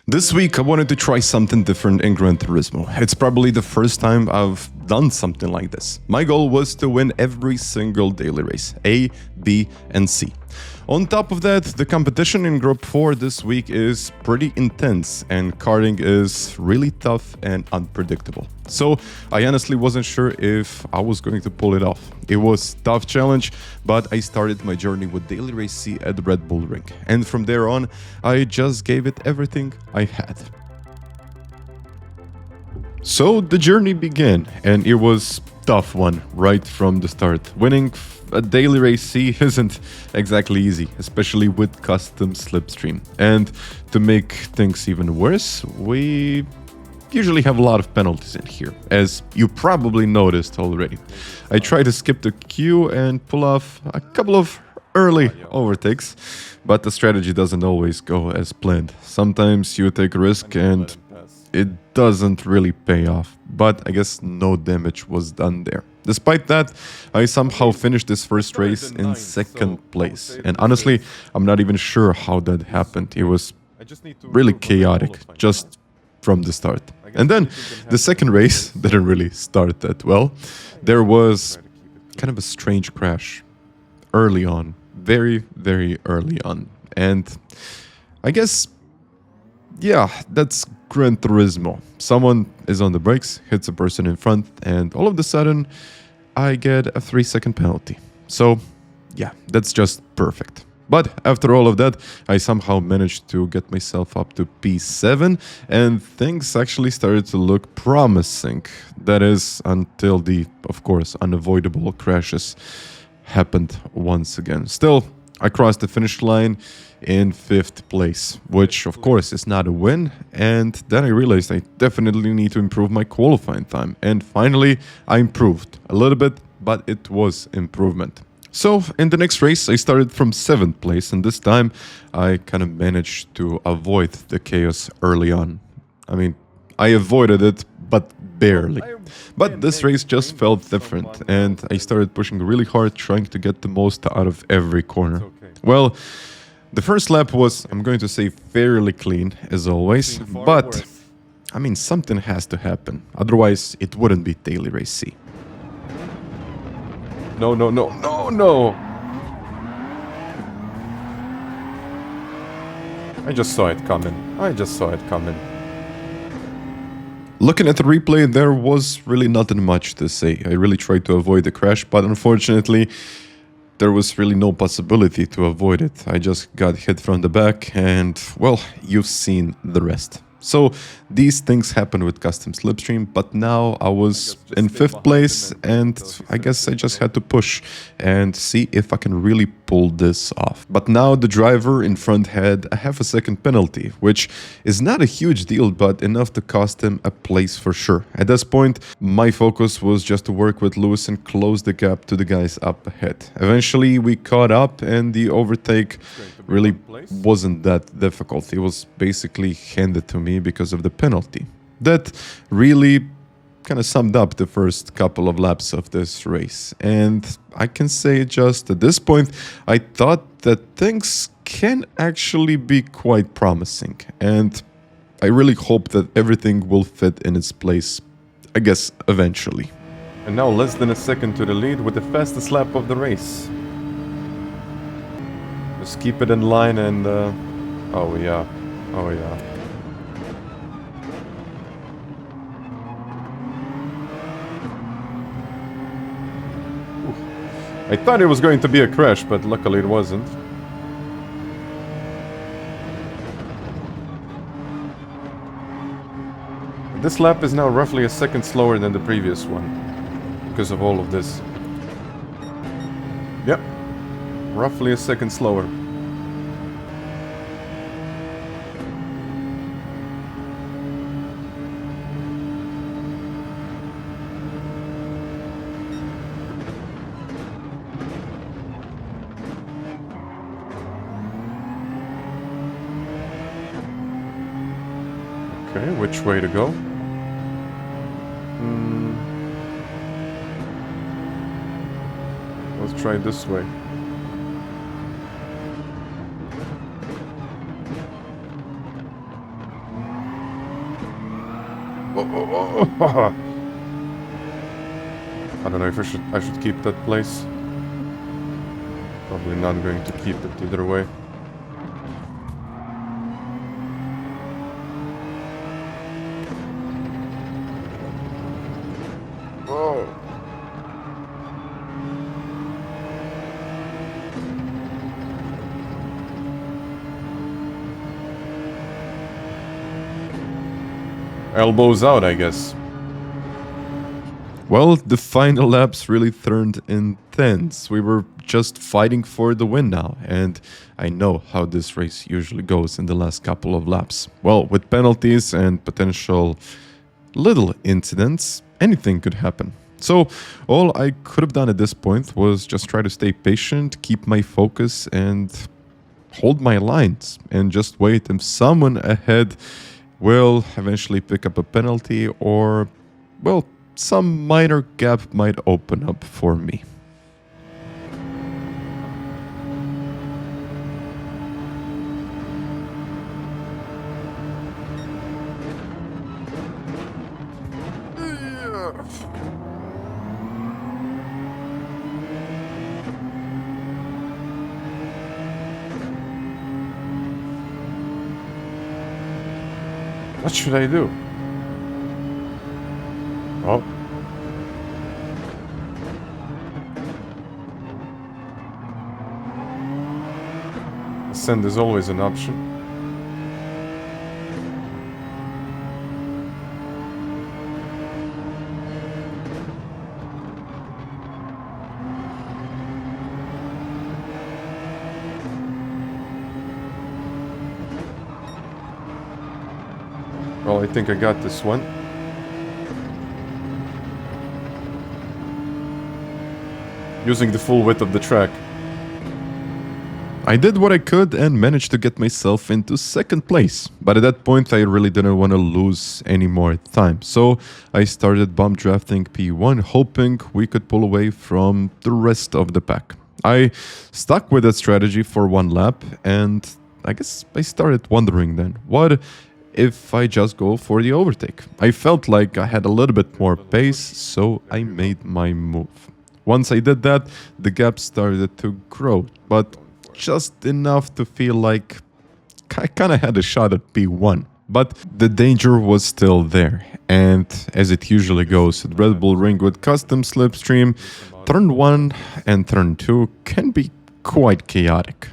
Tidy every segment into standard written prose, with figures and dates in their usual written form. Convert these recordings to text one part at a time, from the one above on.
This week I wanted to try something different in Gran Turismo. It's probably the first time I've done something like this. My goal was to win every single daily race, A, B and C. On top of that, the competition in Group 4 this week is pretty intense and karting is really tough and unpredictable. So I honestly wasn't sure if I was going to pull it off. It was a tough challenge, but I started my journey with Daily Race C at the Red Bull Ring. And from there on, I just gave it everything I had. So the journey began, and it was a tough one right from the start. Winning a Daily Race C isn't exactly easy, especially with custom slipstream. And to make things even worse, we usually have a lot of penalties in here, as you probably noticed already. I try to skip the queue and pull off a couple of early overtakes, but the strategy doesn't always go as planned. Sometimes you take a risk and it doesn't really pay off, but I guess no damage was done there. Despite that, I somehow finished this first race in second place, and honestly, I'm not even sure how that happened. It was really chaotic, just from the start. And then the second race didn't really start that well. There was kind of a strange crash early on, very, very early on. And I guess, yeah, that's Gran Turismo. Someone is on the brakes, hits a person in front, and all of a sudden, I get a 3-second penalty. So, yeah, that's just perfect. But after all of that, I somehow managed to get myself up to P7, and things actually started to look promising. That is, until the, of course, unavoidable crashes happened once again. Still, I crossed the finish line in 5th place, which of course is not a win, and then I realized I definitely need to improve my qualifying time, and finally I improved a little bit, but it was improvement. So in the next race I started from 7th place, and this time I kind of managed to avoid the chaos early on. I mean, I avoided it, but barely. But this race just felt different, and I started pushing really hard, trying to get the most out of every corner. Well, the first lap was, I'm going to say, fairly clean, as always, but, I mean, something has to happen, otherwise it wouldn't be Daily Race C. No, no, no, no, no! I just saw it coming. Looking at the replay, there was really nothing much to say. I really tried to avoid the crash, but unfortunately, there was really no possibility to avoid it. I just got hit from the back and, well, you've seen the rest. So these things happen with custom slipstream, but now I was in 5th place, and I guess I just had to push and see if I can really pull this off. But now the driver in front had a half a second penalty, which is not a huge deal, but enough to cost him a place for sure. At this point, my focus was just to work with Lewis and close the gap to the guys up ahead. Eventually we caught up, and the overtake really wasn't that difficult. It was basically handed to me because of the penalty. That really kind of summed up the first couple of laps of this race. And I can say just at this point, I thought that things can actually be quite promising. And I really hope that everything will fit in its place, I guess, eventually. And now less than a second to the lead with the fastest lap of the race. Just keep it in line and, oh yeah. Oof. I thought it was going to be a crash, but luckily it wasn't. This lap is now roughly a second slower than the previous one, because of all of this. Yep. Roughly a second slower. Okay, which way to go? Let's try this way. I don't know if I should keep that place. Probably not going to keep it either way. Oh. Elbows out, I guess. Well, the final laps really turned intense. We were just fighting for the win now, and I know how this race usually goes in the last couple of laps. Well, with penalties and potential little incidents, anything could happen. So all I could have done at this point was just try to stay patient, keep my focus, and hold my lines, and just wait if someone ahead will eventually pick up a penalty or, well, some minor gap might open up for me. What should I do? Oh. Ascend is always an option. Well, I think I got this one. Using the full width of the track. I did what I could and managed to get myself into second place, but at that point I really didn't want to lose any more time, so I started bump drafting P1, hoping we could pull away from the rest of the pack. I stuck with that strategy for one lap, and I guess I started wondering then, what if I just go for the overtake? I felt like I had a little bit more pace, so I made my move. Once I did that, the gap started to grow, but just enough to feel like I kind of had a shot at P1. But the danger was still there, and as it usually goes at Red Bull Ring with custom slipstream, turn 1 and turn 2 can be quite chaotic.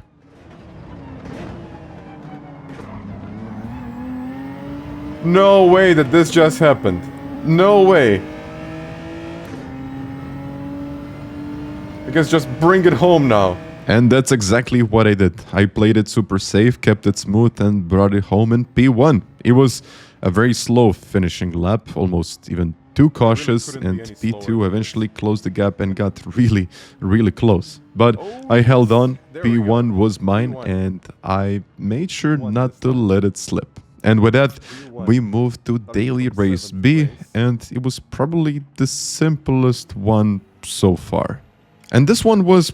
No way that this just happened. No way. I guess just bring it home now. And that's exactly what I did. I played it super safe, kept it smooth, and brought it home in P1. It was a very slow finishing lap, almost even too cautious, and P2 eventually closed the gap and got really, really close. But I held on, P1 was mine, and I made sure not to let it slip. And with that, we moved to Daily Race B, and it was probably the simplest one so far. And this one was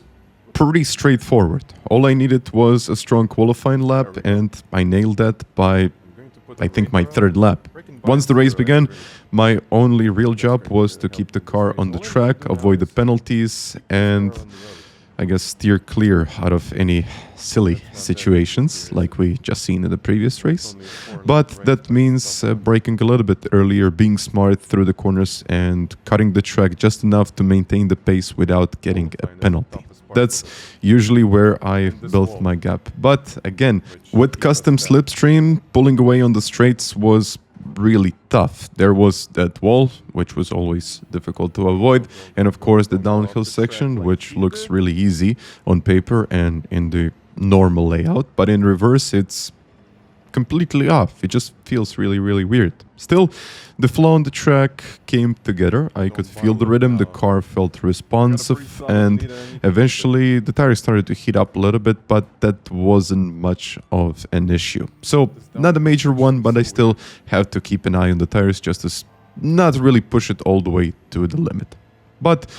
pretty straightforward. All I needed was a strong qualifying lap, and I nailed that by, I think, my third lap. Once the race began, my only real job was to keep the car on the track, avoid the penalties, and I guess steer clear out of any silly situations like we just seen in the previous race. But that means braking a little bit earlier, being smart through the corners, and cutting the track just enough to maintain the pace without getting a penalty. That's usually where I built my gap. But again, with custom slipstream, pulling away on the straights was really tough. There was that wall, which was always difficult to avoid, and of course the downhill section, which looks really easy on paper and in the normal layout, but in reverse it's completely off. It just feels really, really weird. Still, the flow on the track came together. I could feel the rhythm, the car felt responsive, and eventually the tires started to heat up a little bit, but that wasn't much of an issue. So, not a major one, but I still have to keep an eye on the tires just to not really push it all the way to the limit. But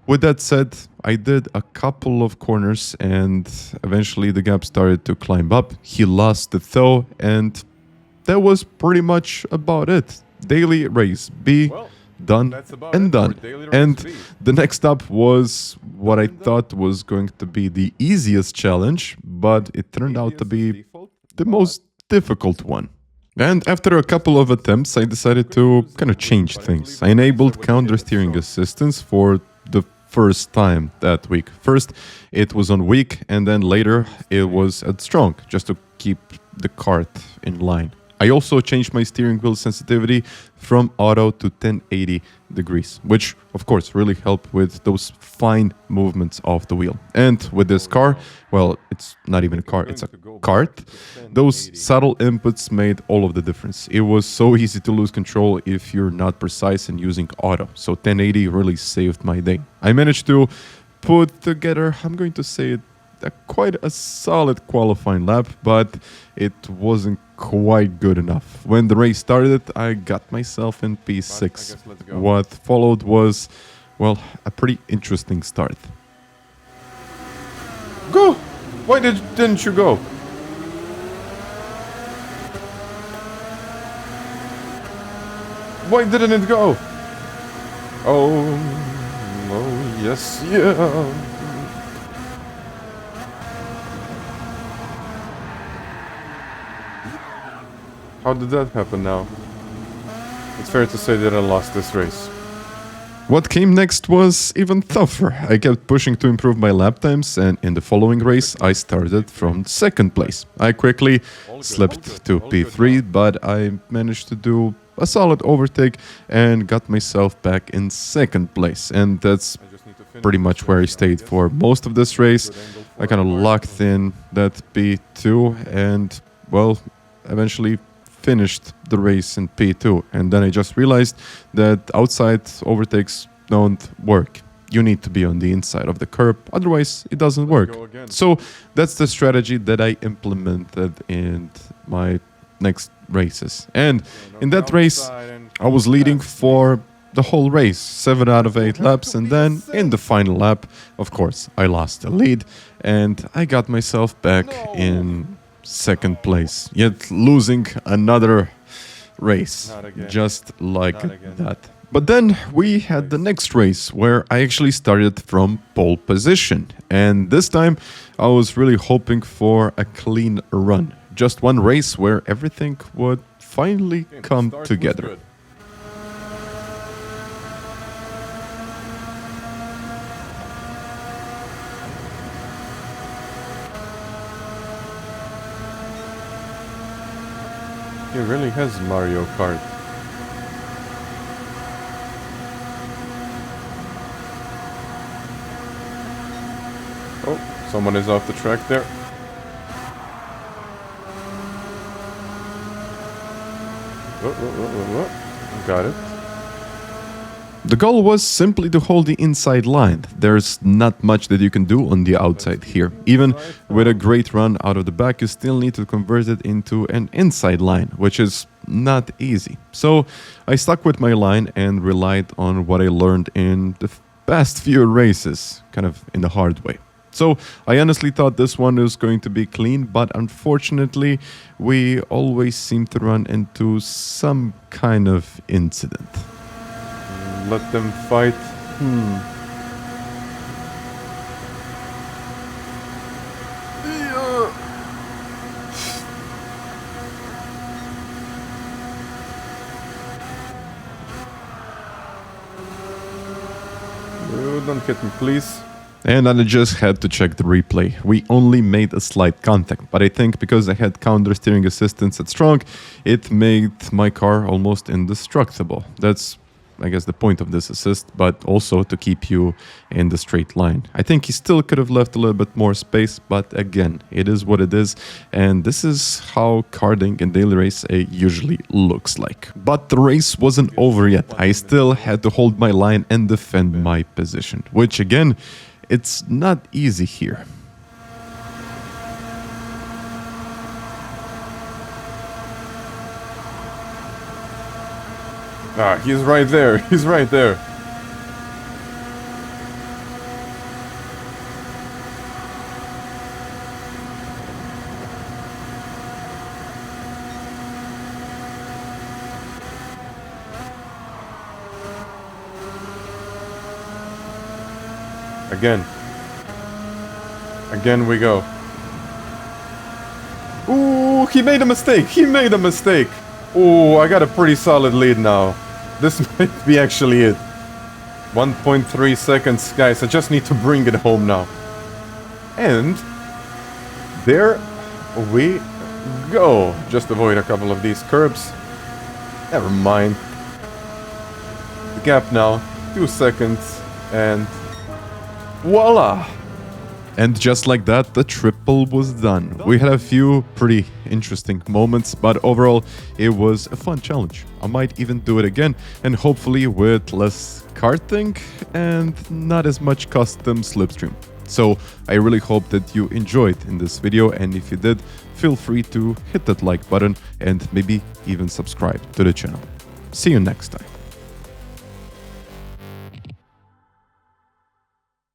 with that said, I did a couple of corners and eventually the gap started to climb up. He lost the tow, and that was pretty much about it. daily race B, done and done. And the next up was what I thought was going to be the easiest challenge, but it turned out to be the most difficult one. And after a couple of attempts, I decided to kind of change things. I enabled counter steering assistance for the first time that week. First, it was on weak, and then later it was at strong, just to keep the kart in line. I also changed my steering wheel sensitivity from auto to 1080 degrees, which of course really helped with those fine movements of the wheel. And with this car, well, it's not even a car, it's a kart, those subtle inputs made all of the difference. It was so easy to lose control if you're not precise and using auto, so 1080 really saved my day. I managed to put together, I'm going to say it, quite a solid qualifying lap, but it wasn't quite good enough. When the race started, I got myself in P6. What followed was, well, a pretty interesting start. Go! Why didn't you go? Why didn't it go? Oh, yes, yeah. How did that happen now? It's fair to say that I lost this race. What came next was even tougher. I kept pushing to improve my lap times, and in the following race I started from second place. I quickly slipped to P3, but I managed to do a solid overtake and got myself back in second place. And that's pretty much where I stayed for most of this race. I kind of locked in that P2 and, well, eventually finished the race in P2, and then I just realized that outside overtakes don't work. You need to be on the inside of the curb, otherwise it doesn't work. So that's the strategy that I implemented in my next races. And in that race, I was leading for the whole race, 7 out of 8 laps, and then in the final lap, of course, I lost the lead, and I got myself back in second place, yet losing another race, just like that. But then we had the next race where I actually started from pole position, and this time I was really hoping for a clean run, just one race where everything would finally come together. It really has Mario Kart. Oh, someone is off the track there. Got it. The goal was simply to hold the inside line. There's not much that you can do on the outside here. Even with a great run out of the back, you still need to convert it into an inside line, which is not easy. So I stuck with my line and relied on what I learned in the past few races, kind of in the hard way. So I honestly thought this one was going to be clean, but unfortunately we always seem to run into some kind of incident. Let them fight. Don't hit me, please. And I just had to check the replay. We only made a slight contact, but I think because I had counter steering assistance at strong, it made my car almost indestructible. That's, I guess, the point of this assist, but also to keep you in the straight line. I think he still could have left a little bit more space, but again, it is what it is, and this is how karting in daily race usually looks like. But the race wasn't over yet. I still had to hold my line and defend my position, which again, it's not easy here. Ah, he's right there. He's right there. Again. Again we go. Ooh, he made a mistake. He made a mistake. Ooh, I got a pretty solid lead now. This might be actually it. 1.3 seconds, guys. I just need to bring it home now. And there we go. Just avoid a couple of these curbs. Never mind. The gap now, 2 seconds, and voila! And just like that, the triple was done. We had a few pretty interesting moments, but overall, it was a fun challenge. I might even do it again, and hopefully with less karting and not as much custom slipstream. So I really hope that you enjoyed in this video, and if you did, feel free to hit that like button and maybe even subscribe to the channel. See you next time.